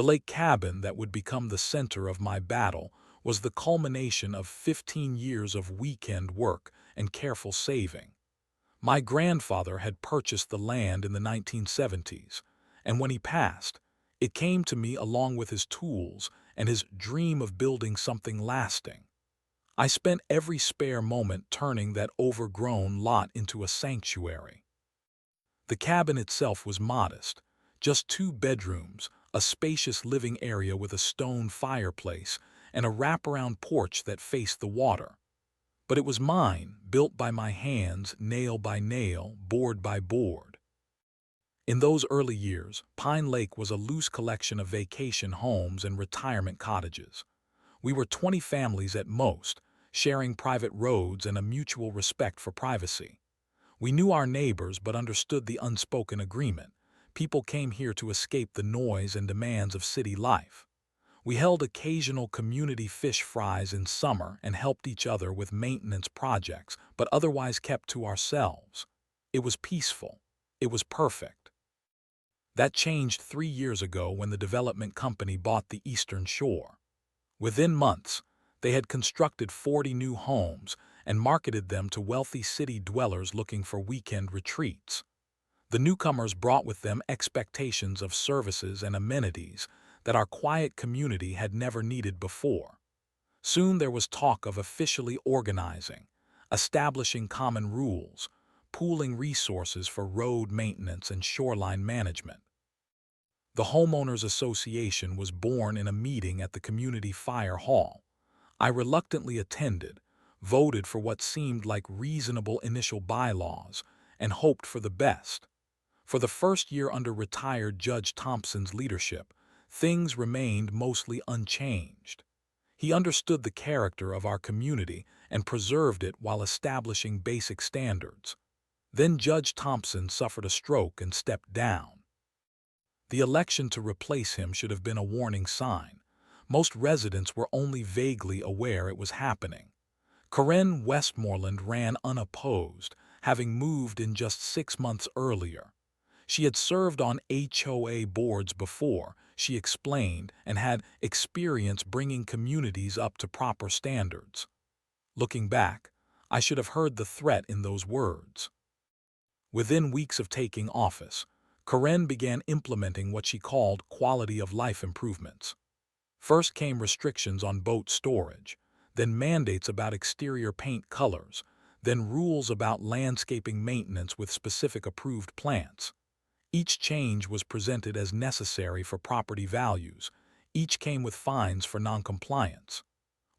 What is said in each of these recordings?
The lake cabin that would become the center of my battle was the culmination of 15 years of weekend work and careful saving. My grandfather had purchased the land in the 1970s, and when he passed, it came to me along with his tools and his dream of building something lasting. I spent every spare moment turning that overgrown lot into a sanctuary. The cabin itself was modest, just 2 bedrooms, a spacious living area with a stone fireplace, and a wraparound porch that faced the water. But it was mine, built by my hands, nail by nail, board by board. In those early years, Pine Lake was a loose collection of vacation homes and retirement cottages. We were 20 families at most, sharing private roads and a mutual respect for privacy. We knew our neighbors but understood the unspoken agreement. People came here to escape the noise and demands of city life. We held occasional community fish fries in summer and helped each other with maintenance projects, but otherwise kept to ourselves. It was peaceful. It was perfect. That changed 3 years ago when the development company bought the Eastern Shore. Within months, they had constructed 40 new homes and marketed them to wealthy city dwellers looking for weekend retreats. The newcomers brought with them expectations of services and amenities that our quiet community had never needed before. Soon there was talk of officially organizing, establishing common rules, pooling resources for road maintenance and shoreline management. The Homeowners Association was born in a meeting at the community fire hall. I reluctantly attended, voted for what seemed like reasonable initial bylaws, and hoped for the best. For the first year under retired Judge Thompson's leadership, things remained mostly unchanged. He understood the character of our community and preserved it while establishing basic standards. Then Judge Thompson suffered a stroke and stepped down. The election to replace him should have been a warning sign. Most residents were only vaguely aware it was happening. Karen Westmoreland ran unopposed, having moved in just 6 months earlier. She had served on HOA boards before, she explained, and had experience bringing communities up to proper standards. Looking back, I should have heard the threat in those words. Within weeks of taking office, Karen began implementing what she called quality of life improvements. First came restrictions on boat storage, then mandates about exterior paint colors, then rules about landscaping maintenance with specific approved plants. Each change was presented as necessary for property values. Each came with fines for noncompliance.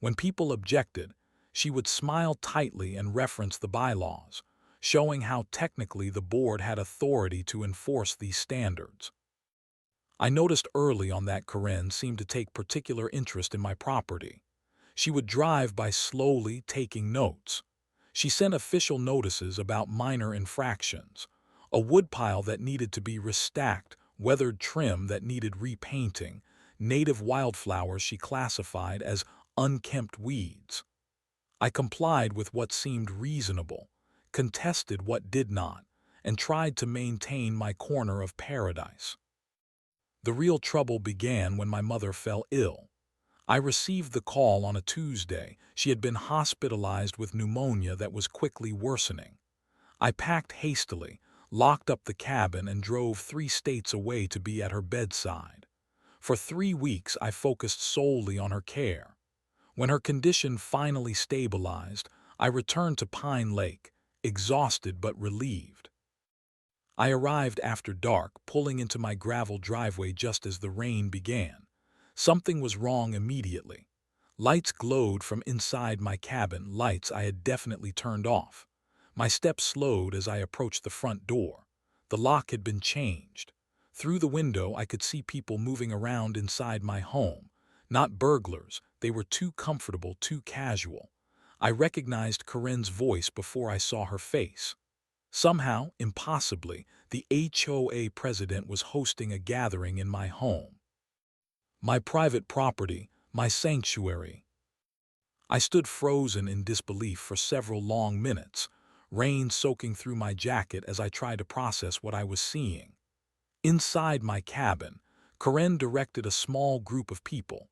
When people objected, she would smile tightly and reference the bylaws, showing how technically the board had authority to enforce these standards. I noticed early on that Karen seemed to take particular interest in my property. She would drive by slowly taking notes. She sent official notices about minor infractions, a woodpile that needed to be restacked, weathered trim that needed repainting, native wildflowers she classified as unkempt weeds. I complied with what seemed reasonable, contested what did not, and tried to maintain my corner of paradise. The real trouble began when my mother fell ill. I received the call on a Tuesday. She had been hospitalized with pneumonia that was quickly worsening. I packed hastily, locked up the cabin, and drove 3 states away to be at her bedside. For 3 weeks I focused solely on her care. When her condition finally stabilized, I returned to Pine Lake, exhausted but relieved. I arrived after dark, pulling into my gravel driveway just as the rain began. Something was wrong immediately. Lights glowed from inside my cabin, lights I had definitely turned off. My steps slowed as I approached the front door. The lock had been changed. Through the window I could see people moving around inside my home. Not burglars, they were too comfortable, too casual. I recognized Karen's voice before I saw her face. Somehow, impossibly, the HOA president was hosting a gathering in my home. My private property, my sanctuary. I stood frozen in disbelief for several long minutes, rain soaking through my jacket as I tried to process what I was seeing. Inside my cabin, Karen directed a small group of people.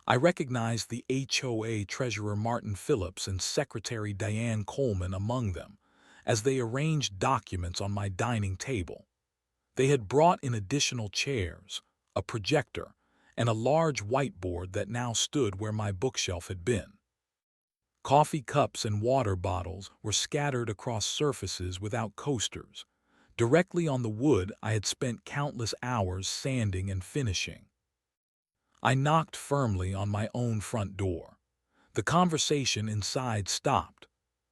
I recognized the HOA Treasurer Martin Phillips and Secretary Diane Coleman among them, as they arranged documents on my dining table. They had brought in additional chairs, a projector, and a large whiteboard that now stood where my bookshelf had been. Coffee cups and water bottles were scattered across surfaces without coasters, directly on the wood I had spent countless hours sanding and finishing. I knocked firmly on my own front door. The conversation inside stopped.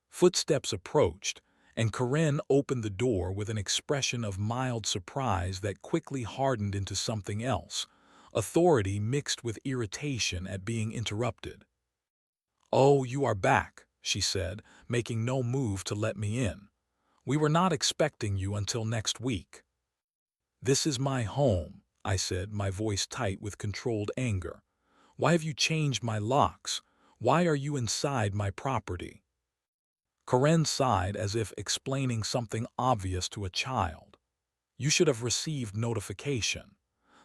Footsteps approached, and Karen opened the door with an expression of mild surprise that quickly hardened into something else, authority mixed with irritation at being interrupted. "Oh, you are back," she said, making no move to let me in. "We were not expecting you until next week." "This is my home," I said, my voice tight with controlled anger. "Why have you changed my locks? Why are you inside my property?" Karen sighed as if explaining something obvious to a child. "You should have received notification.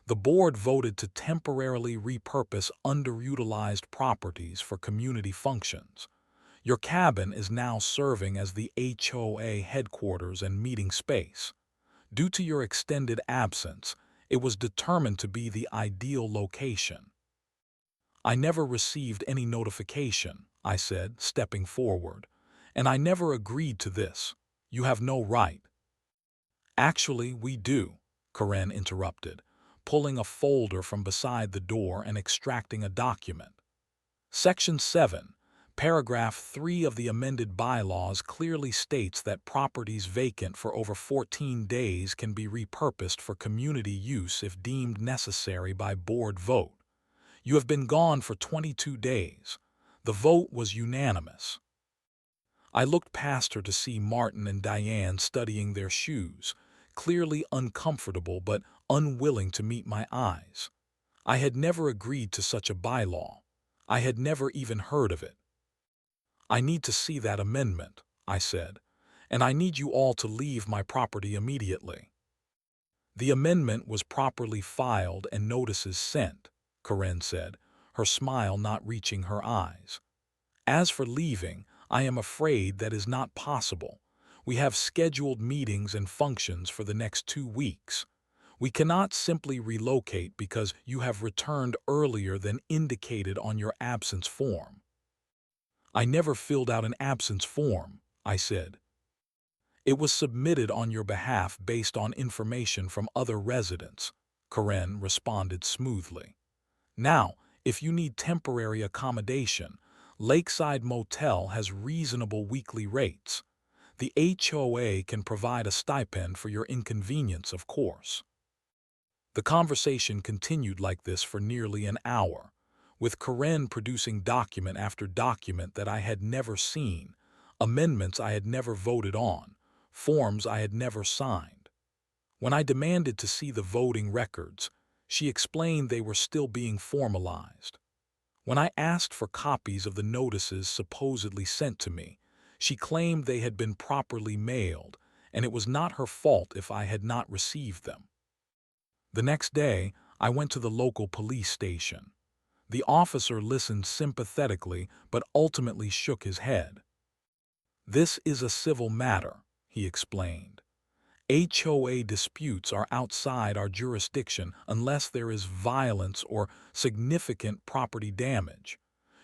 The board voted to temporarily repurpose underutilized properties for community functions. Your cabin is now serving as the HOA headquarters and meeting space. Due to your extended absence, it was determined to be the ideal location." "I never received any notification," I said, stepping forward. "And I never agreed to this. You have no right." "Actually, we do," Karen interrupted, pulling a folder from beside the door and extracting a document. Section 7, Paragraph 3 of the amended bylaws clearly states that properties vacant for over 14 days can be repurposed for community use if deemed necessary by board vote. You have been gone for 22 days. The vote was unanimous. I looked past her to see Martin and Diane studying their shoes, clearly uncomfortable but unwilling to meet my eyes. I had never agreed to such a bylaw. I had never even heard of it. "I need to see that amendment," I said, "and I need you all to leave my property immediately." "The amendment was properly filed and notices sent," Karen said, her smile not reaching her eyes. "As for leaving, I am afraid that is not possible. We have scheduled meetings and functions for the next 2 weeks. We cannot simply relocate because you have returned earlier than indicated on your absence form." "I never filled out an absence form," I said. "It was submitted on your behalf based on information from other residents," Karen responded smoothly. "Now, if you need temporary accommodation, Lakeside Motel has reasonable weekly rates. The HOA can provide a stipend for your inconvenience, of course." The conversation continued like this for nearly an hour, with Karen producing document after document that I had never seen, amendments I had never voted on, forms I had never signed. When I demanded to see the voting records, she explained they were still being formalized. When I asked for copies of the notices supposedly sent to me, she claimed they had been properly mailed, and it was not her fault if I had not received them. The next day, I went to the local police station. The officer listened sympathetically but ultimately shook his head. "This is a civil matter," he explained. "HOA disputes are outside our jurisdiction unless there is violence or significant property damage.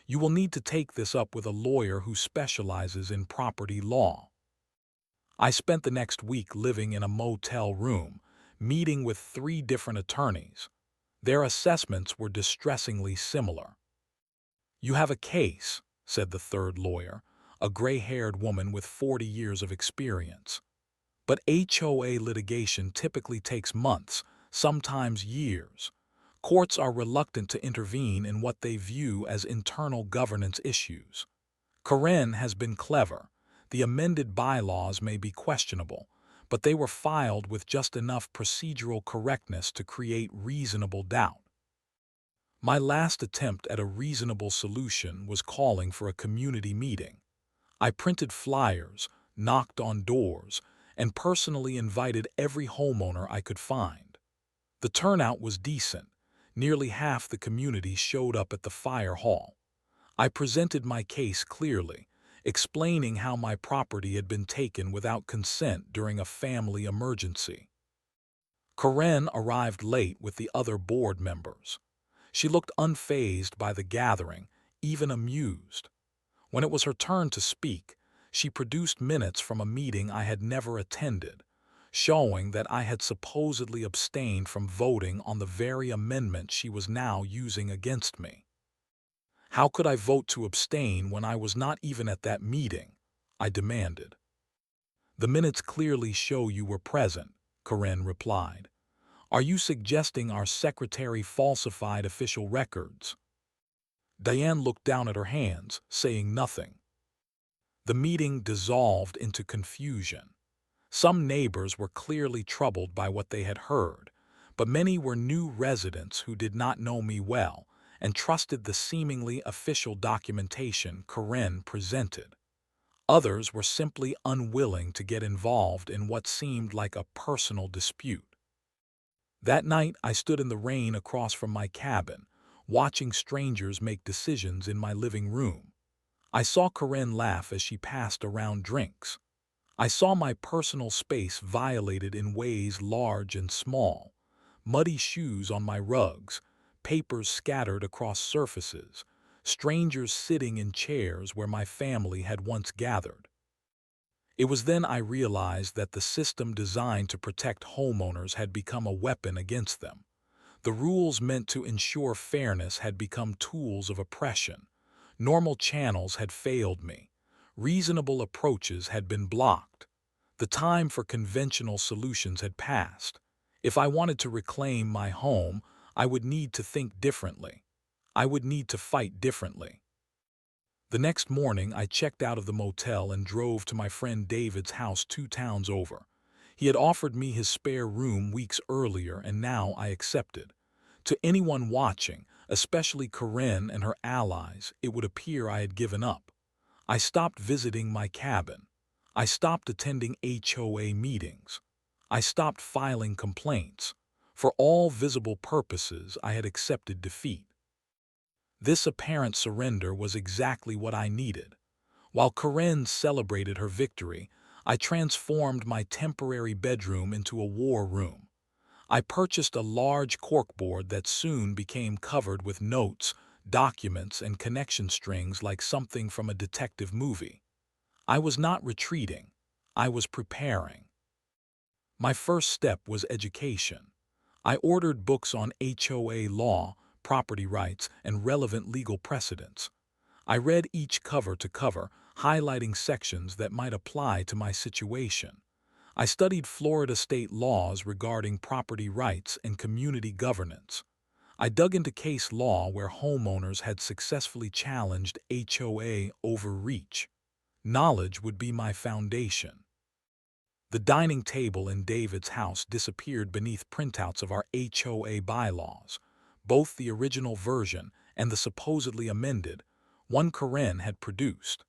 You will need to take this up with a lawyer who specializes in property law." I spent the next week living in a motel room, meeting with 3 different attorneys. Their assessments were distressingly similar. "You have a case," said the third lawyer, a gray-haired woman with 40 years of experience. "But HOA litigation typically takes months, sometimes years. Courts are reluctant to intervene in what they view as internal governance issues. Karen has been clever. The amended bylaws may be questionable, but they were filed with just enough procedural correctness to create reasonable doubt." My last attempt at a reasonable solution was calling for a community meeting. I printed flyers, knocked on doors, and personally invited every homeowner I could find. The turnout was decent, Nearly half the community showed up at the fire hall. I presented my case clearly, explaining how my property had been taken without consent during a family emergency. Karen arrived late with the other board members. She looked unfazed by the gathering, even amused. When it was her turn to speak, she produced minutes from a meeting I had never attended, showing that I had supposedly abstained from voting on the very amendment she was now using against me. How could I vote to abstain when I was not even at that meeting? I demanded. The minutes clearly show you were present, Karen replied. Are you suggesting our secretary falsified official records? Diane looked down at her hands, saying nothing. The meeting dissolved into confusion. Some neighbors were clearly troubled by what they had heard, but many were new residents who did not know me well and trusted the seemingly official documentation Karen presented. Others were simply unwilling to get involved in what seemed like a personal dispute. That night, I stood in the rain across from my cabin, watching strangers make decisions in my living room. I saw Karen laugh as she passed around drinks. I saw my personal space violated in ways large and small. Muddy shoes on my rugs, papers scattered across surfaces, strangers sitting in chairs where my family had once gathered. It was then I realized that the system designed to protect homeowners had become a weapon against them. The rules meant to ensure fairness had become tools of oppression. Normal channels had failed me. Reasonable approaches had been blocked. The time for conventional solutions had passed. If I wanted to reclaim my home, I would need to think differently. I would need to fight differently. The next morning, I checked out of the motel and drove to my friend David's house 2 towns over. He had offered me his spare room weeks earlier, and now I accepted. To anyone watching, especially Karen and her allies, it would appear I had given up. I stopped visiting my cabin. I stopped attending HOA meetings. I stopped filing complaints. For all visible purposes, I had accepted defeat. This apparent surrender was exactly what I needed. While Karen celebrated her victory, I transformed my temporary bedroom into a war room. I purchased a large corkboard that soon became covered with notes, documents, and connection strings like something from a detective movie. I was not retreating. I was preparing. My first step was education. I ordered books on HOA law, property rights, and relevant legal precedents. I read each cover to cover, highlighting sections that might apply to my situation. I studied Florida state laws regarding property rights and community governance. I dug into case law where homeowners had successfully challenged HOA overreach. Knowledge would be my foundation. The dining table in David's house disappeared beneath printouts of our HOA bylaws, both the original version and the supposedly amended one Karen had produced.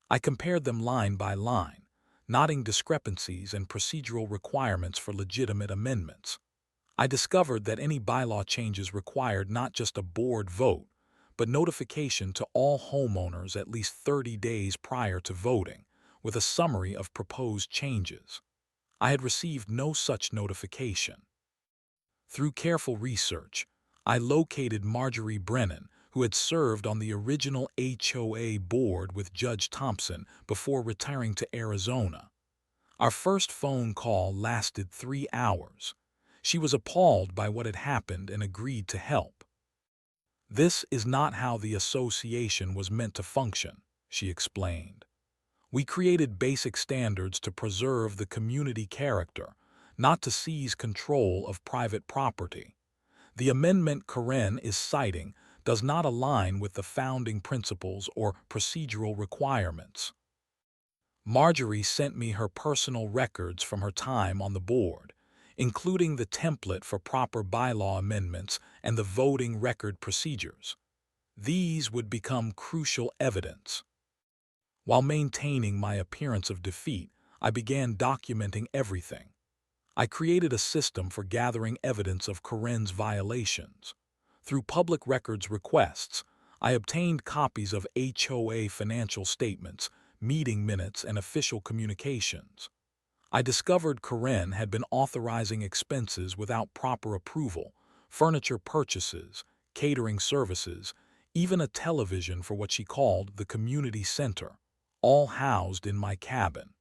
I compared them line by line, noting discrepancies and procedural requirements for legitimate amendments. I discovered that any bylaw changes required not just a board vote, but notification to all homeowners at least 30 days prior to voting, with a summary of proposed changes. I had received no such notification. Through careful research, I located Marjorie Brennan, who had served on the original HOA board with Judge Thompson before retiring to Arizona. Our first phone call lasted 3 hours. She was appalled by what had happened and agreed to help. "This is not how the association was meant to function," she explained. "We created basic standards to preserve the community character, not to seize control of private property. The amendment Karen is citing does not align with the founding principles or procedural requirements." Marjorie sent me her personal records from her time on the board, including the template for proper bylaw amendments and the voting record procedures. These would become crucial evidence. While maintaining my appearance of defeat, I began documenting everything. I created a system for gathering evidence of Karen's violations. Through public records requests, I obtained copies of HOA financial statements, meeting minutes, and official communications. I discovered Karen had been authorizing expenses without proper approval, furniture purchases, catering services, even a television for what she called the community center, all housed in my cabin.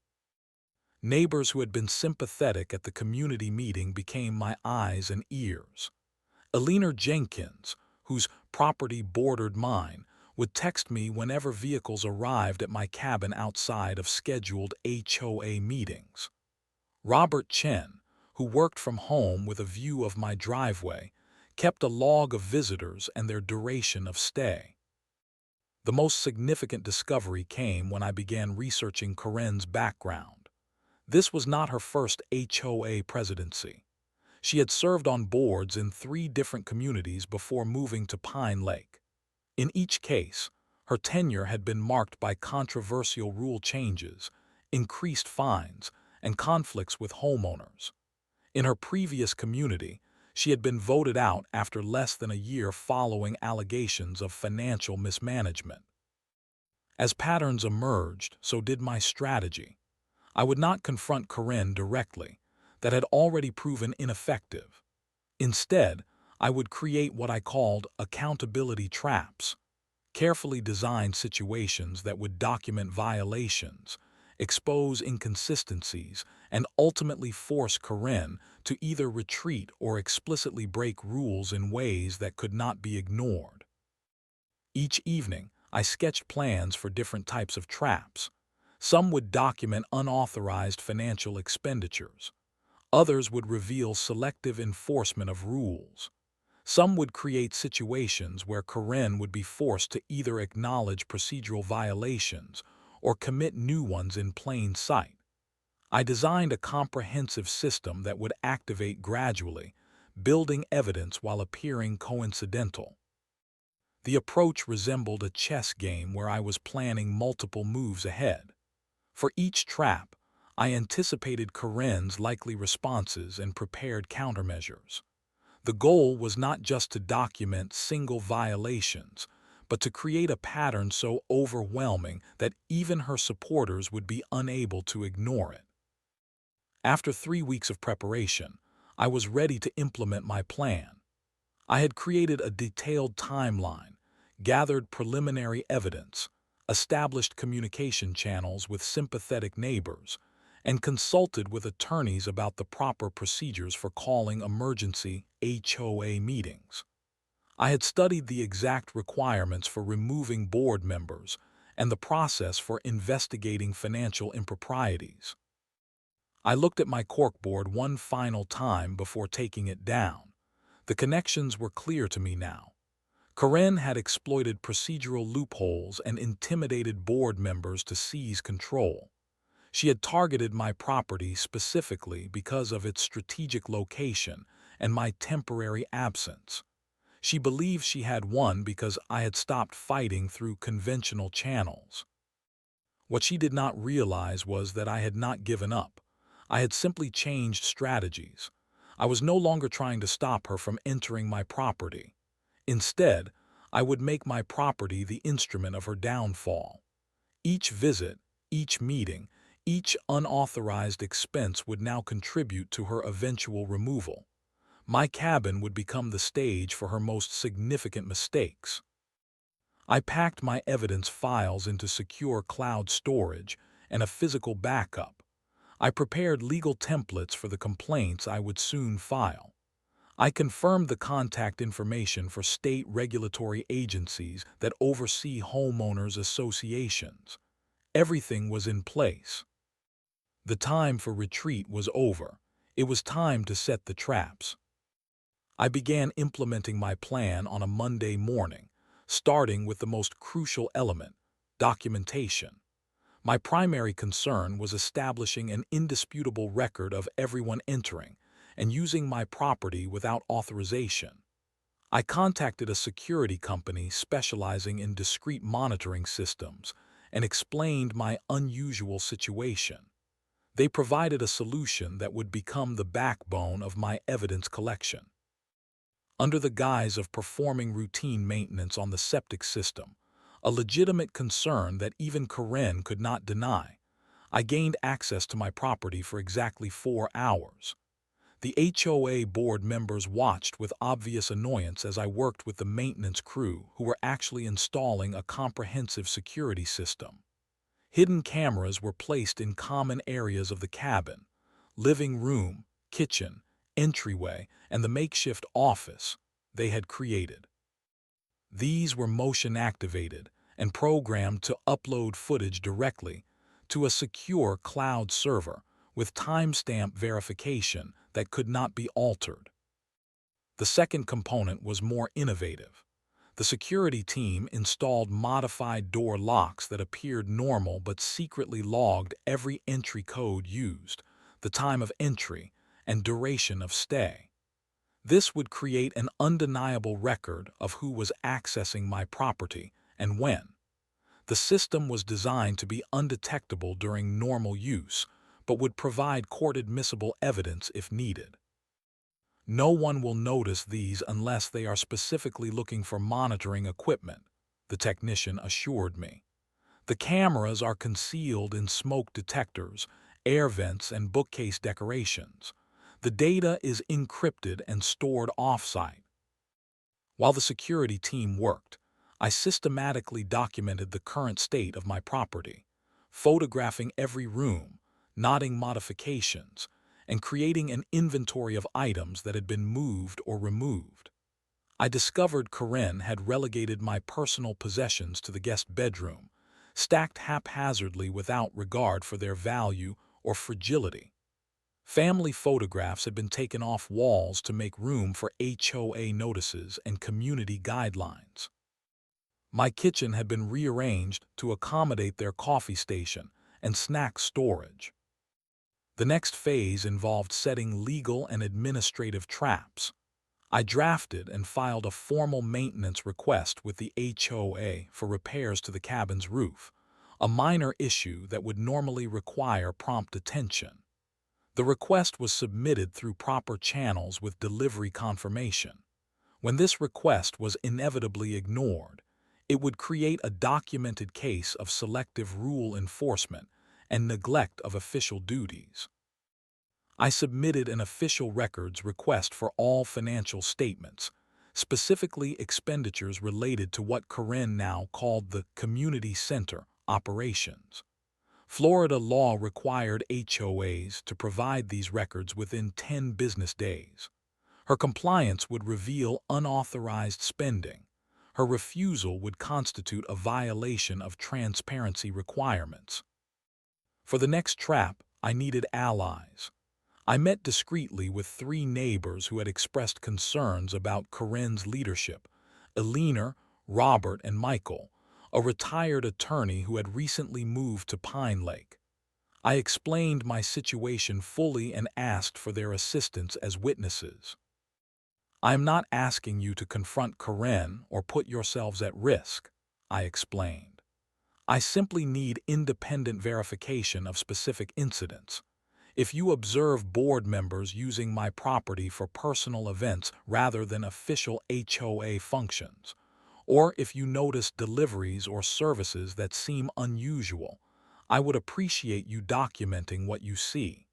Neighbors who had been sympathetic at the community meeting became my eyes and ears. Eleanor Jenkins, whose property bordered mine, would text me whenever vehicles arrived at my cabin outside of scheduled HOA meetings. Robert Chen, who worked from home with a view of my driveway, kept a log of visitors and their duration of stay. The most significant discovery came when I began researching Karen's background. This was not her first HOA presidency. She had served on boards in 3 different communities before moving to Pine Lake. In each case, her tenure had been marked by controversial rule changes, increased fines, and conflicts with homeowners. In her previous community, she had been voted out after less than a year following allegations of financial mismanagement. As patterns emerged, so did my strategy. I would not confront Karen directly. That had already proven ineffective. Instead, I would create what I called accountability traps, carefully designed situations that would document violations, expose inconsistencies, and ultimately force Karen to either retreat or explicitly break rules in ways that could not be ignored. Each evening, I sketched plans for different types of traps. Some would document unauthorized financial expenditures. Others would reveal selective enforcement of rules. Some would create situations where Karen would be forced to either acknowledge procedural violations or commit new ones in plain sight. I designed a comprehensive system that would activate gradually, building evidence while appearing coincidental. The approach resembled a chess game where I was planning multiple moves ahead. For each trap, I anticipated Karen's likely responses and prepared countermeasures. The goal was not just to document single violations, but to create a pattern so overwhelming that even her supporters would be unable to ignore it. After 3 weeks of preparation, I was ready to implement my plan. I had created a detailed timeline, gathered preliminary evidence, established communication channels with sympathetic neighbors, and consulted with attorneys about the proper procedures for calling emergency HOA meetings. I had studied the exact requirements for removing board members and the process for investigating financial improprieties. I looked at my corkboard one final time before taking it down. The connections were clear to me now. Karen had exploited procedural loopholes and intimidated board members to seize control. She had targeted my property specifically because of its strategic location and my temporary absence. She believed she had won because I had stopped fighting through conventional channels. What she did not realize was that I had not given up. I had simply changed strategies. I was no longer trying to stop her from entering my property. Instead, I would make my property the instrument of her downfall. Each visit, each meeting, each unauthorized expense would now contribute to her eventual removal. My cabin would become the stage for her most significant mistakes. I packed my evidence files into secure cloud storage and a physical backup. I prepared legal templates for the complaints I would soon file. I confirmed the contact information for state regulatory agencies that oversee homeowners associations. Everything was in place. The time for retreat was over. It was time to set the traps. I began implementing my plan on a Monday morning, starting with the most crucial element, documentation. My primary concern was establishing an indisputable record of everyone entering and using my property without authorization. I contacted a security company specializing in discrete monitoring systems and explained my unusual situation. They provided a solution that would become the backbone of my evidence collection. under the guise of performing routine maintenance on the septic system, a legitimate concern that even Karen could not deny. I gained access to my property for exactly 4 hours. The HOA board members watched with obvious annoyance as I worked with the maintenance crew who were actually installing a comprehensive security system. Hidden cameras were placed in common areas of the cabin: living room, kitchen, entryway, and the makeshift office they had created. These were motion-activated and programmed to upload footage directly to a secure cloud server with timestamp verification that could not be altered. The second component was more innovative. The security team installed modified door locks that appeared normal but secretly logged every entry code used, the time of entry, and duration of stay. This would create an undeniable record of who was accessing my property and when. The system was designed to be undetectable during normal use, but would provide court-admissible evidence if needed. No one will notice these unless they are specifically looking for monitoring equipment, the technician assured me. The cameras are concealed in smoke detectors, air vents, and bookcase decorations. The data is encrypted and stored off-site. While the security team worked, I systematically documented the current state of my property, photographing every room, noting modifications, and creating an inventory of items that had been moved or removed. I discovered Karen had relegated my personal possessions to the guest bedroom, stacked haphazardly without regard for their value or fragility. Family photographs had been taken off walls to make room for HOA notices and community guidelines. My kitchen had been rearranged to accommodate their coffee station and snack storage. The next phase involved setting legal and administrative traps. I drafted and filed a formal maintenance request with the HOA for repairs to the cabin's roof, a minor issue that would normally require prompt attention. The request was submitted through proper channels with delivery confirmation. When this request was inevitably ignored, it would create a documented case of selective rule enforcement and neglect of official duties. I submitted an official records request for all financial statements, specifically expenditures related to what Karen now called the community center operations. Florida law required HOAs to provide these records within 10 business days. Her compliance would reveal unauthorized spending. Her refusal would constitute a violation of transparency requirements. For the next trap, I needed allies. I met discreetly with 3 neighbors who had expressed concerns about Karen's leadership: Eleanor, Robert, and Michael, a retired attorney who had recently moved to Pine Lake. I explained my situation fully and asked for their assistance as witnesses. "I am not asking you to confront Karen or put yourselves at risk," I explained. "I simply need independent verification of specific incidents. If you observe board members using my property for personal events rather than official HOA functions, or if you notice deliveries or services that seem unusual, I would appreciate you documenting what you see."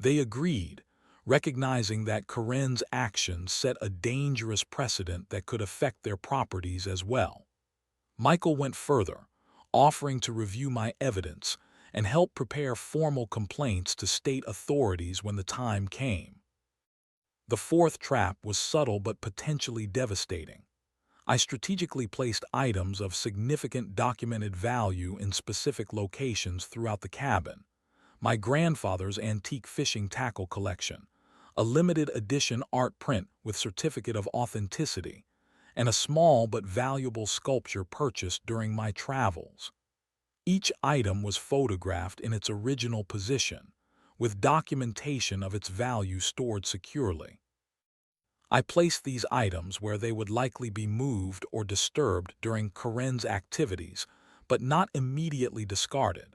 They agreed, recognizing that Karen's actions set a dangerous precedent that could affect their properties as well. Michael went further, offering to review my evidence and help prepare formal complaints to state authorities when the time came. The fourth trap was subtle but potentially devastating. I strategically placed items of significant documented value in specific locations throughout the cabin: my grandfather's antique fishing tackle collection, a limited edition art print with certificate of authenticity, and a small but valuable sculpture purchased during my travels. Each item was photographed in its original position, with documentation of its value stored securely. I placed these items where they would likely be moved or disturbed during Karen's activities, but not immediately discarded.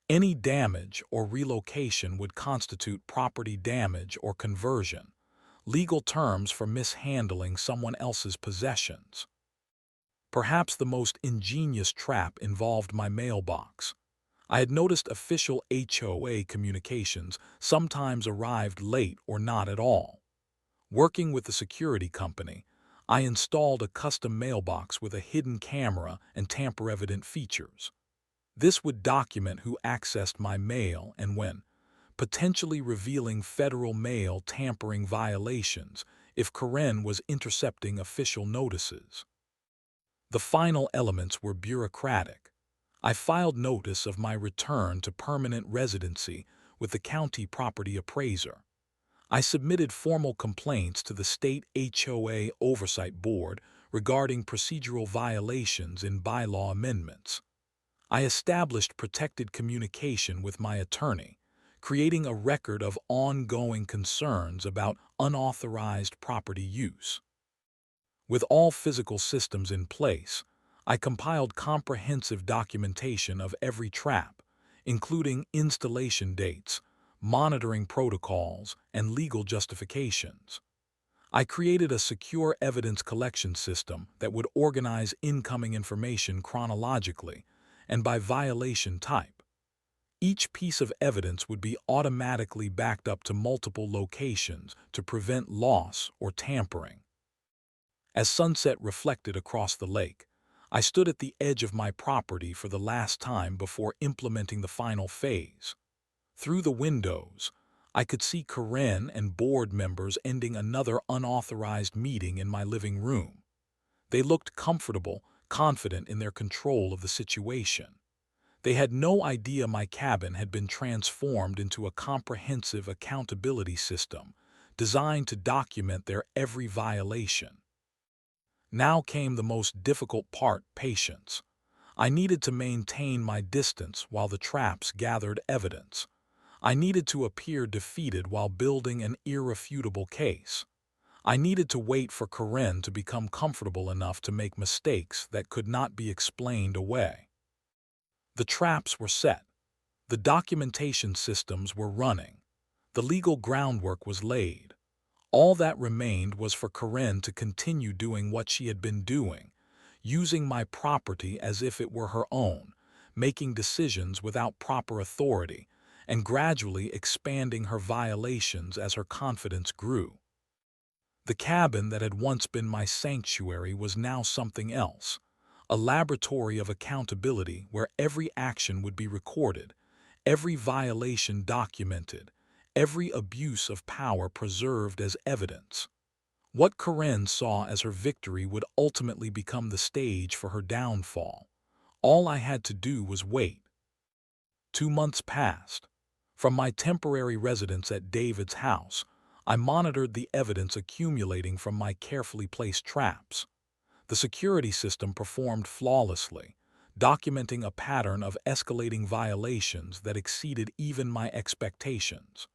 Any damage or relocation would constitute property damage or conversion, legal terms for mishandling someone else's possessions. Perhaps the most ingenious trap involved my mailbox. I had noticed official HOA communications sometimes arrived late or not at all. Working with the security company, I installed a custom mailbox with a hidden camera and tamper-evident features. This would document who accessed my mail and when, potentially revealing federal mail tampering violations if Karen was intercepting official notices. The final elements were bureaucratic. I filed notice of my return to permanent residency with the county property appraiser. I submitted formal complaints to the state HOA Oversight Board regarding procedural violations in bylaw amendments. I established protected communication with my attorney, creating a record of ongoing concerns about unauthorized property use. With all physical systems in place, I compiled comprehensive documentation of every trap, including installation dates, monitoring protocols, and legal justifications. I created a secure evidence collection system that would organize incoming information chronologically and by violation type. Each piece of evidence would be automatically backed up to multiple locations to prevent loss or tampering. As sunset reflected across the lake, I stood at the edge of my property for the last time before implementing the final phase. Through the windows, I could see Karen and board members ending another unauthorized meeting in my living room. They looked comfortable, confident in their control of the situation. They had no idea my cabin had been transformed into a comprehensive accountability system designed to document their every violation. Now came the most difficult part: patience. I needed to maintain my distance while the traps gathered evidence. I needed to appear defeated while building an irrefutable case. I needed to wait for Karen to become comfortable enough to make mistakes that could not be explained away. The traps were set. The documentation systems were running. The legal groundwork was laid. All that remained was for Karen to continue doing what she had been doing, using my property as if it were her own, making decisions without proper authority, and gradually expanding her violations as her confidence grew. The cabin that had once been my sanctuary was now something else, a laboratory of accountability where every action would be recorded, every violation documented, every abuse of power preserved as evidence. What Karen saw as her victory would ultimately become the stage for her downfall. All I had to do was wait. 2 months passed. From my temporary residence at David's house, I monitored the evidence accumulating from my carefully placed traps. The security system performed flawlessly, documenting a pattern of escalating violations that exceeded even my expectations.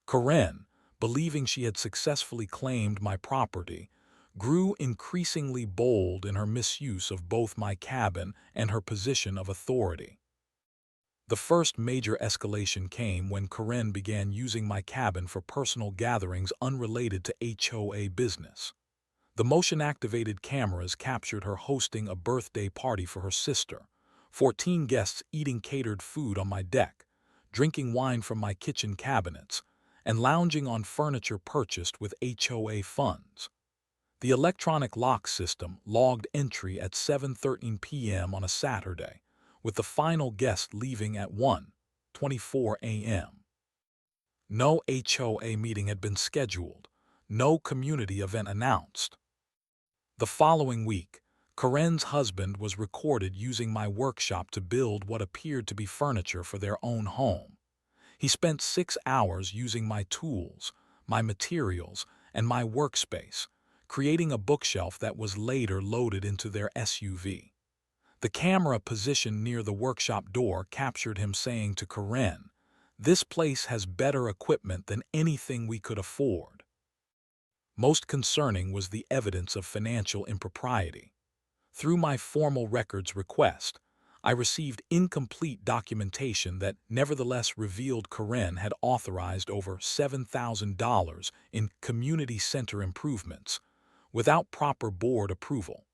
Karen, believing she had successfully claimed my property, grew increasingly bold in her misuse of both my cabin and her position of authority. The first major escalation came when Karen began using my cabin for personal gatherings unrelated to HOA business. The motion-activated cameras captured her hosting a birthday party for her sister, 14 guests eating catered food on my deck, drinking wine from my kitchen cabinets, and lounging on furniture purchased with HOA funds. The electronic lock system logged entry at 7:13 p.m. on a Saturday, with the final guest leaving at 1:24 a.m. No HOA meeting had been scheduled, no community event announced. The following week, Karen's husband was recorded using my workshop to build what appeared to be furniture for their own home. He spent 6 hours using my tools, my materials, and my workspace, creating a bookshelf that was later loaded into their SUV. The camera positioned near the workshop door captured him saying to Karen, "This place has better equipment than anything we could afford." Most concerning was the evidence of financial impropriety. Through my formal records request, I received incomplete documentation that nevertheless revealed Karen had authorized over $7,000 in community center improvements without proper board approval.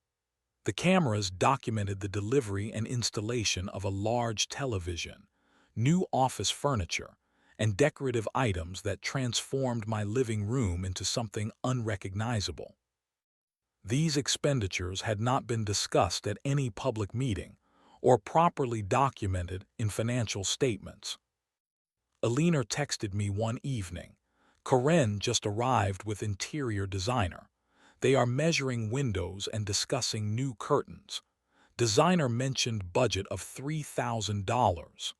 The cameras documented the delivery and installation of a large television, new office furniture, and decorative items that transformed my living room into something unrecognizable. These expenditures had not been discussed at any public meeting or properly documented in financial statements. Alina texted me one evening. Karen just arrived with interior designer. They are measuring windows and discussing new curtains. Designer mentioned budget of $3,000.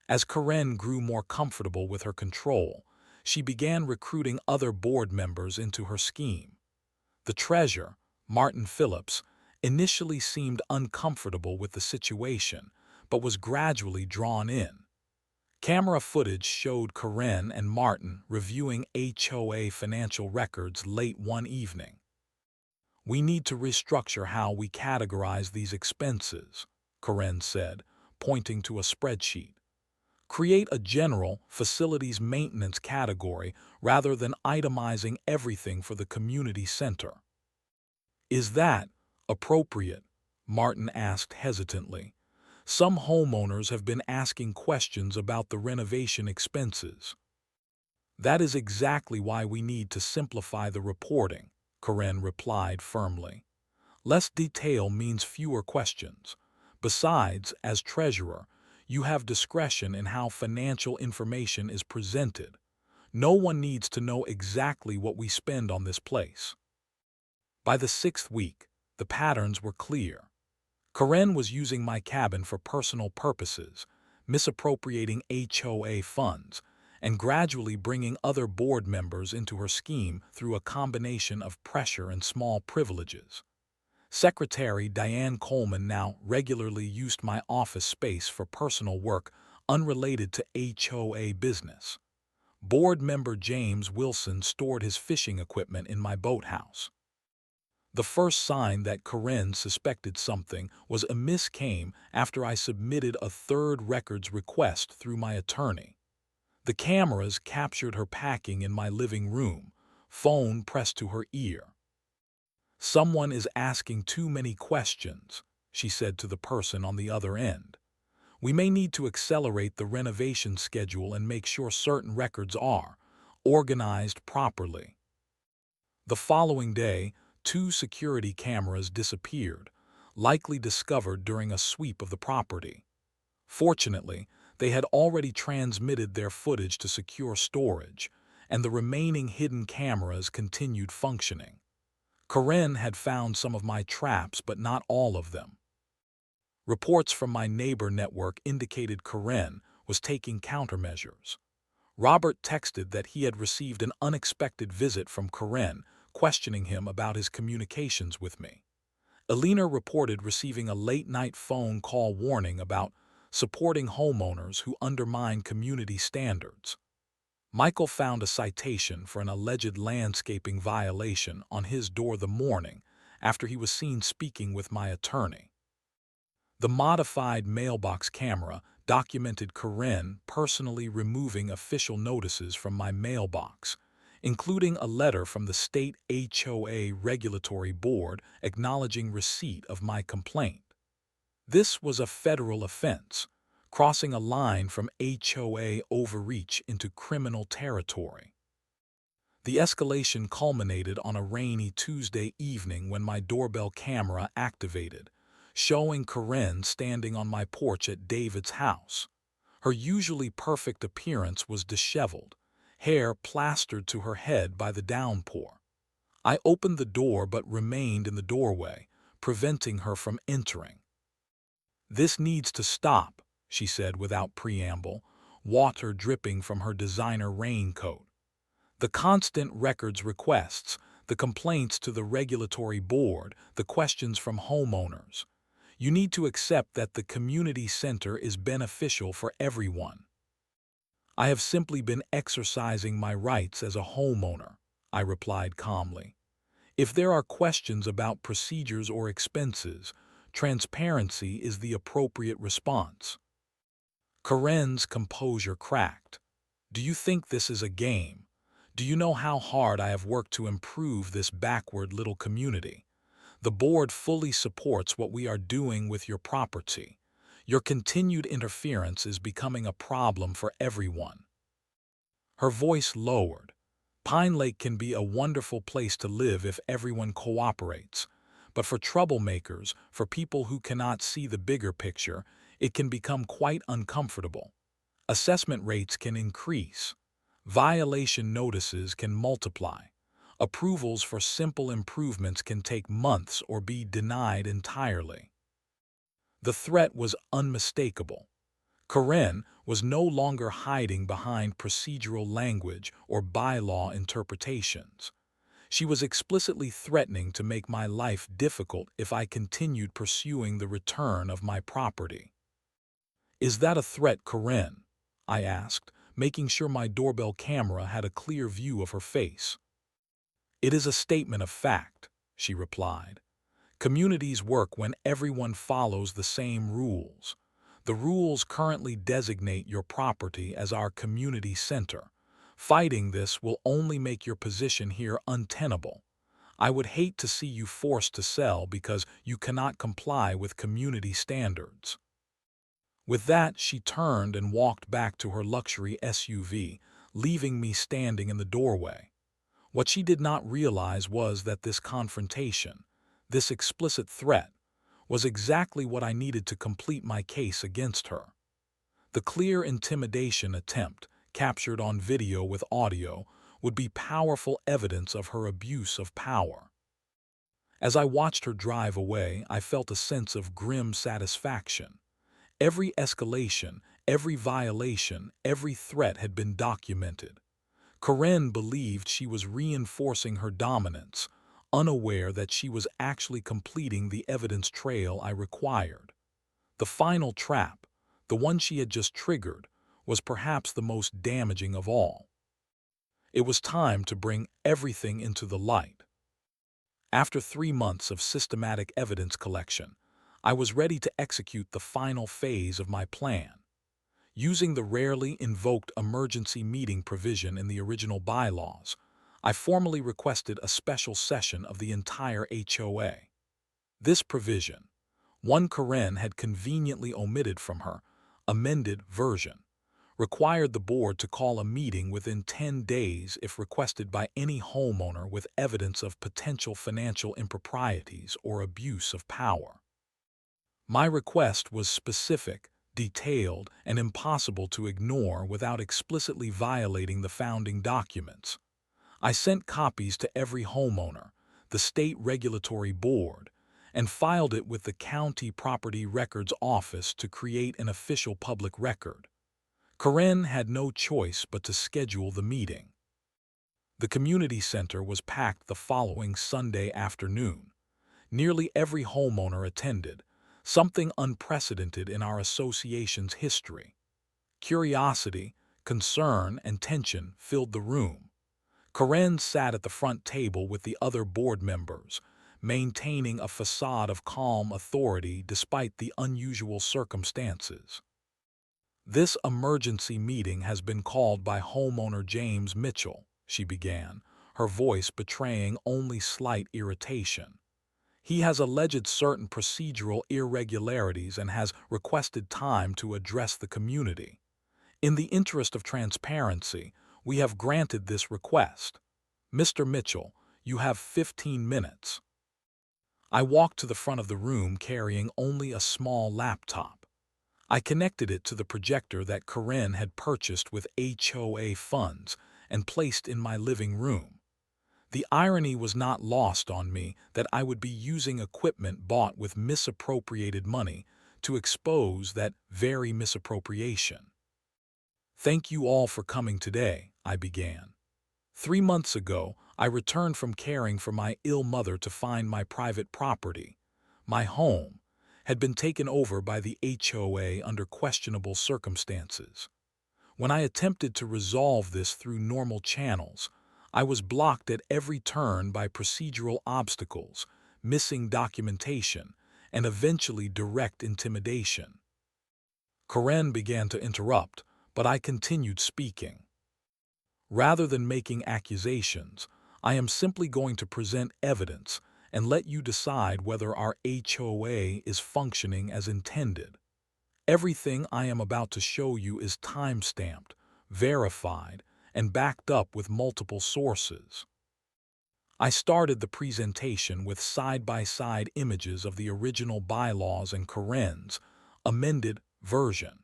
As Karen grew more comfortable with her control, she began recruiting other board members into her scheme. The treasurer, Martin Phillips, initially seemed uncomfortable with the situation, but was gradually drawn in. Camera footage showed Karen and Martin reviewing HOA financial records late one evening. "We need to restructure how we categorize these expenses," Karen said, pointing to a spreadsheet. "Create a general facilities maintenance category rather than itemizing everything for the community center." "Is that appropriate?" Martin asked hesitantly. "Some homeowners have been asking questions about the renovation expenses." "That is exactly why we need to simplify the reporting," Karen replied firmly. "Less detail means fewer questions. Besides, as treasurer, you have discretion in how financial information is presented. No one needs to know exactly what we spend on this place." By the 6th week, the patterns were clear. Karen was using my cabin for personal purposes, misappropriating HOA funds, and gradually bringing other board members into her scheme through a combination of pressure and small privileges. Secretary Diane Coleman now regularly used my office space for personal work unrelated to HOA business. Board member James Wilson stored his fishing equipment in my boathouse. The first sign that Karen suspected something was amiss came after I submitted a third records request through my attorney. The cameras captured her packing in my living room, phone pressed to her ear. "Someone is asking too many questions," she said to the person on the other end. "We may need to accelerate the renovation schedule and make sure certain records are organized properly." The following day, 2 security cameras disappeared, likely discovered during a sweep of the property. Fortunately, they had already transmitted their footage to secure storage, and the remaining hidden cameras continued functioning. Karen had found some of my traps, but not all of them. Reports from my neighbor network indicated Karen was taking countermeasures. Robert texted that he had received an unexpected visit from Karen, questioning him about his communications with me. Alina reported receiving a late-night phone call warning about supporting homeowners who undermine community standards. Michael found a citation for an alleged landscaping violation on his door the morning after he was seen speaking with my attorney. The modified mailbox camera documented Karen personally removing official notices from my mailbox, including a letter from the state HOA regulatory board acknowledging receipt of my complaint. This was a federal offense, crossing a line from HOA overreach into criminal territory. The escalation culminated on a rainy Tuesday evening when my doorbell camera activated, showing Karen standing on my porch at David's house. Her usually perfect appearance was disheveled, hair plastered to her head by the downpour. I opened the door but remained in the doorway, preventing her from entering. "This needs to stop," she said without preamble, water dripping from her designer raincoat. "The constant records requests, the complaints to the regulatory board, the questions from homeowners. You need to accept that the community center is beneficial for everyone." "I have simply been exercising my rights as a homeowner," I replied calmly. "If there are questions about procedures or expenses, Transparency is the appropriate response. Karen's composure cracked. Do you think this is a game? Do you know how hard I have worked to improve this backward little community? The board fully supports what we are doing with your property. Your continued interference is becoming a problem for everyone. Her voice lowered. Pine Lake can be a wonderful place to live if everyone cooperates. But for troublemakers, for people who cannot see the bigger picture, it can become quite uncomfortable. Assessment rates can increase. Violation notices can multiply. Approvals for simple improvements can take months or be denied entirely. The threat was unmistakable. Karen was no longer hiding behind procedural language or bylaw interpretations. She was explicitly threatening to make my life difficult if I continued pursuing the return of my property. "Is that a threat, Karen?" I asked, making sure my doorbell camera had a clear view of her face. "It is a statement of fact," she replied. "Communities work when everyone follows the same rules. The rules currently designate your property as our community center. Fighting this will only make your position here untenable. I would hate to see you forced to sell because you cannot comply with community standards." With that, she turned and walked back to her luxury SUV, leaving me standing in the doorway. What she did not realize was that this confrontation, this explicit threat, was exactly what I needed to complete my case against her. The clear intimidation attempt, captured on video with audio, would be powerful evidence of her abuse of power. As I watched her drive away, I felt a sense of grim satisfaction. Every escalation, every violation, every threat had been documented. Karen believed she was reinforcing her dominance, unaware that she was actually completing the evidence trail I required. The final trap, the one she had just triggered, was perhaps the most damaging of all. It was time to bring everything into the light. After 3 months of systematic evidence collection, I was ready to execute the final phase of my plan. Using the rarely invoked emergency meeting provision in the original bylaws, I formally requested a special session of the entire HOA. This provision, one Karen had conveniently omitted from her amended version, required the board to call a meeting within 10 days if requested by any homeowner with evidence of potential financial improprieties or abuse of power. My request was specific, detailed, and impossible to ignore without explicitly violating the founding documents. I sent copies to every homeowner, the state regulatory board, and filed it with the County Property Records Office to create an official public record. Karen had no choice but to schedule the meeting. The community center was packed the following Sunday afternoon. Nearly every homeowner attended, something unprecedented in our association's history. Curiosity, concern, and tension filled the room. Karen sat at the front table with the other board members, maintaining a facade of calm authority despite the unusual circumstances. "This emergency meeting has been called by homeowner James Mitchell," she began, her voice betraying only slight irritation. "He has alleged certain procedural irregularities and has requested time to address the community. In the interest of transparency, we have granted this request. Mr. Mitchell, you have 15 minutes." I walked to the front of the room carrying only a small laptop. I connected it to the projector that Karen had purchased with HOA funds and placed in my living room. The irony was not lost on me that I would be using equipment bought with misappropriated money to expose that very misappropriation. "Thank you all for coming today," I began. 3 months ago, I returned from caring for my ill mother to find my private property, my home, had been taken over by the HOA under questionable circumstances. When I attempted to resolve this through normal channels, I was blocked at every turn by procedural obstacles, missing documentation, and eventually direct intimidation. Karen began to interrupt, but I continued speaking. Rather than making accusations, I am simply going to present evidence and let you decide whether our HOA is functioning as intended. Everything I am about to show you is time-stamped, verified, and backed up with multiple sources. I started the presentation with side-by-side images of the original bylaws and Karen's amended version.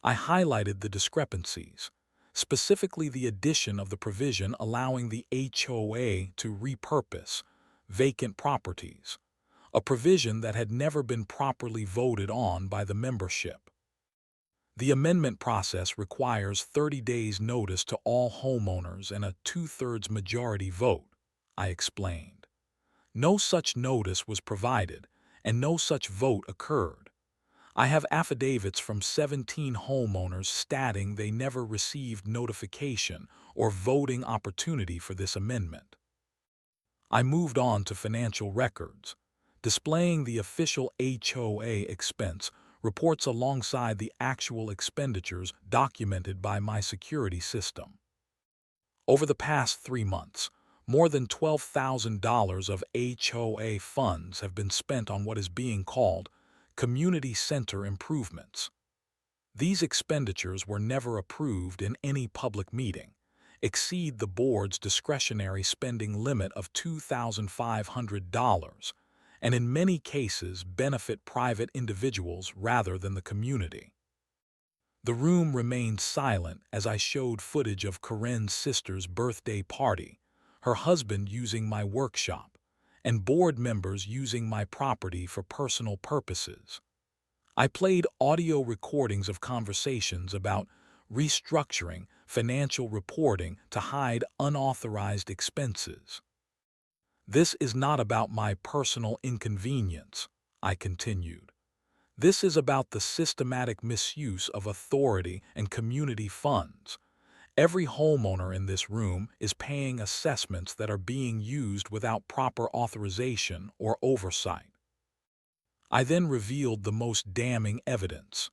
I highlighted the discrepancies, specifically the addition of the provision allowing the HOA to repurpose vacant properties, a provision that had never been properly voted on by the membership. The amendment process requires 30 days' notice to all homeowners and a 2/3 majority vote, I explained. No such notice was provided, and no such vote occurred. I have affidavits from 17 homeowners stating they never received notification or voting opportunity for this amendment. I moved on to financial records, displaying the official HOA expense reports alongside the actual expenditures documented by my security system. Over the past 3 months, more than $12,000 of HOA funds have been spent on what is being called community center improvements. These expenditures were never approved in any public meeting, exceed the board's discretionary spending limit of $2,500, and in many cases benefit private individuals rather than the community. The room remained silent as I showed footage of Karen's sister's birthday party, her husband using my workshop, and board members using my property for personal purposes. I played audio recordings of conversations about restructuring financial reporting to hide unauthorized expenses. This is not about my personal inconvenience, I continued. This is about the systematic misuse of authority and community funds. Every homeowner in this room is paying assessments that are being used without proper authorization or oversight. I then revealed the most damning evidence.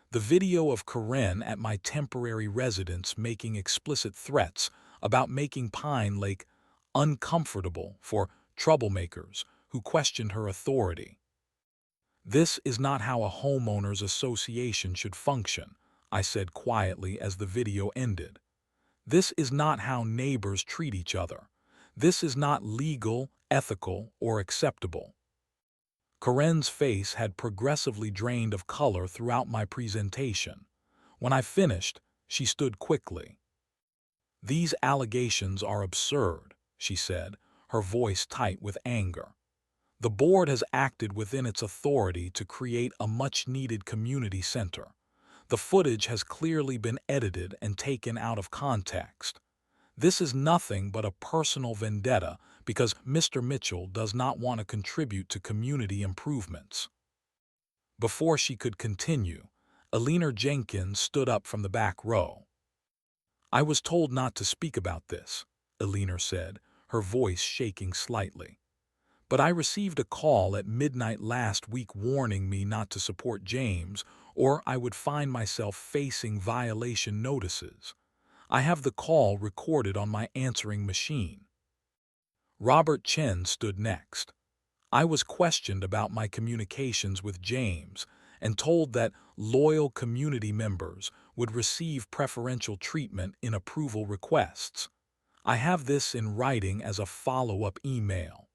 The video of Karen at my temporary residence making explicit threats about making Pine Lake uncomfortable for troublemakers who questioned her authority. This is not how a homeowners association should function, I said quietly as the video ended. This is not how neighbors treat each other. This is not legal, ethical, or acceptable. Karen's face had progressively drained of color throughout my presentation. When I finished, she stood quickly. "These allegations are absurd," she said, her voice tight with anger. "The board has acted within its authority to create a much-needed community center. The footage has clearly been edited and taken out of context. This is nothing but a personal vendetta because Mr. Mitchell does not want to contribute to community improvements." Before she could continue, Eleanor Jenkins stood up from the back row. "I was told not to speak about this," Eleanor said, her voice shaking slightly. "But I received a call at midnight last week warning me not to support James, or I would find myself facing violation notices. I have the call recorded on my answering machine." Robert Chen stood next. "I was questioned about my communications with James and told that loyal community members would receive preferential treatment in approval requests. I have this in writing as a follow-up email."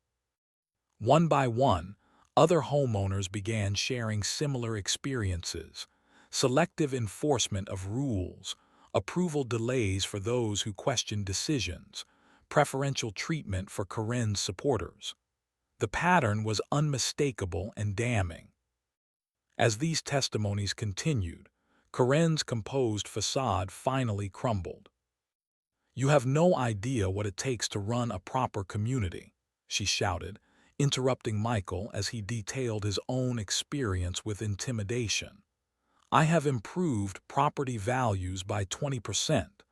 One by one, other homeowners began sharing similar experiences: selective enforcement of rules, approval delays for those who question decisions, preferential treatment for Karen's supporters. The pattern was unmistakable and damning. As these testimonies continued, Karen's composed facade finally crumbled. "You have no idea what it takes to run a proper community," she shouted, interrupting Michael as he detailed his own experience with intimidation. "I have improved property values by 20%.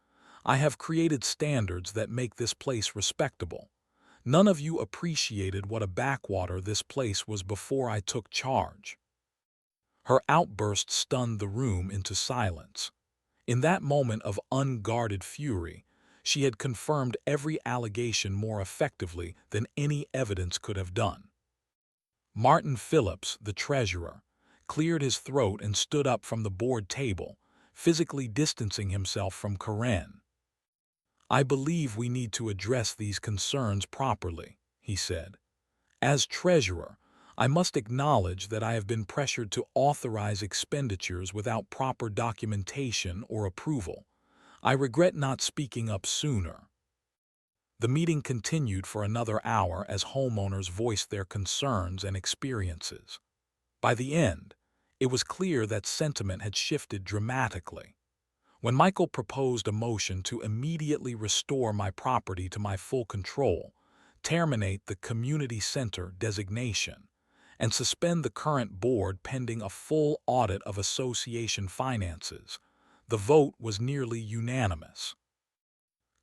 I have created standards that make this place respectable. None of you appreciated what a backwater this place was before I took charge." Her outburst stunned the room into silence. In that moment of unguarded fury, she had confirmed every allegation more effectively than any evidence could have done. Martin Phillips, the treasurer, cleared his throat and stood up from the board table, physically distancing himself from Karen. "I believe we need to address these concerns properly," he said. "As treasurer, I must acknowledge that I have been pressured to authorize expenditures without proper documentation or approval. I regret not speaking up sooner." The meeting continued for another hour as homeowners voiced their concerns and experiences. By the end, it was clear that sentiment had shifted dramatically. When Michael proposed a motion to immediately restore my property to my full control, terminate the community center designation, and suspend the current board pending a full audit of association finances, the vote was nearly unanimous.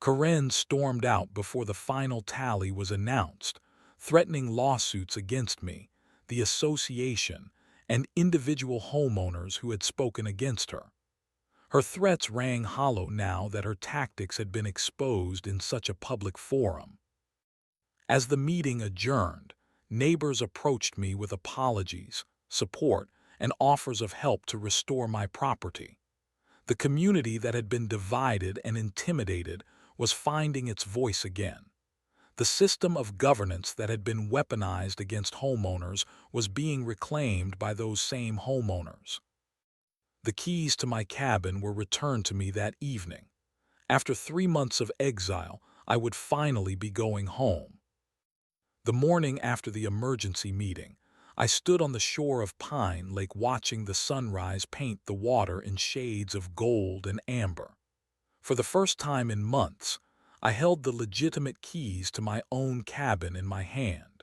Karen stormed out before the final tally was announced, threatening lawsuits against me, the association, and individual homeowners who had spoken against her. Her threats rang hollow now that her tactics had been exposed in such a public forum. As the meeting adjourned, neighbors approached me with apologies, support, and offers of help to restore my property. The community that had been divided and intimidated was finding its voice again. The system of governance that had been weaponized against homeowners was being reclaimed by those same homeowners. The keys to my cabin were returned to me that evening. After 3 months of exile, I would finally be going home. The morning after the emergency meeting, I stood on the shore of Pine Lake watching the sunrise paint the water in shades of gold and amber. For the first time in months, I held the legitimate keys to my own cabin in my hand.